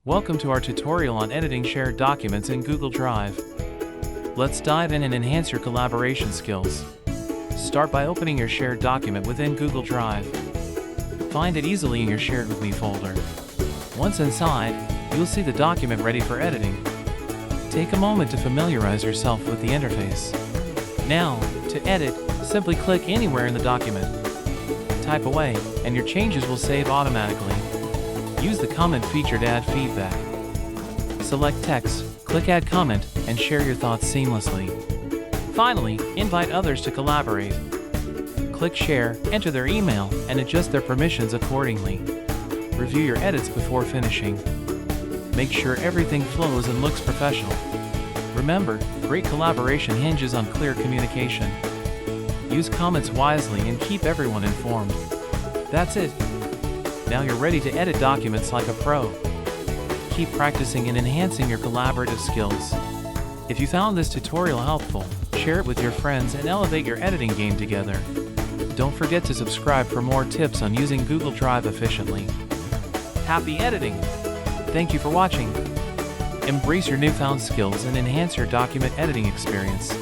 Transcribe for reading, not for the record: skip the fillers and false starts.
Welcome to our tutorial on editing shared documents in Google Drive. Let's dive in and enhance your collaboration skills. Start by opening your shared document within Google Drive. Find it easily in your Shared With Me folder. Once inside, you'll see the document ready for editing. Take a moment to familiarize yourself with the interface. Now, to edit, simply click anywhere in the document. Type away, and your changes will save automatically. Use the comment feature to add feedback. Select text, click Add Comment, and share your thoughts seamlessly. Finally, invite others to collaborate. Click Share, enter their email, and adjust their permissions accordingly. Review your edits before finishing. Make sure everything flows and looks professional. Remember, great collaboration hinges on clear communication. Use comments wisely and keep everyone informed. That's it. Now you're ready to edit documents like a pro. Keep practicing and enhancing your collaborative skills. If you found this tutorial helpful, share it with your friends and elevate your editing game together. Don't forget to subscribe for more tips on using Google Drive efficiently. Happy editing! Thank you for watching. Embrace your newfound skills and enhance your document editing experience.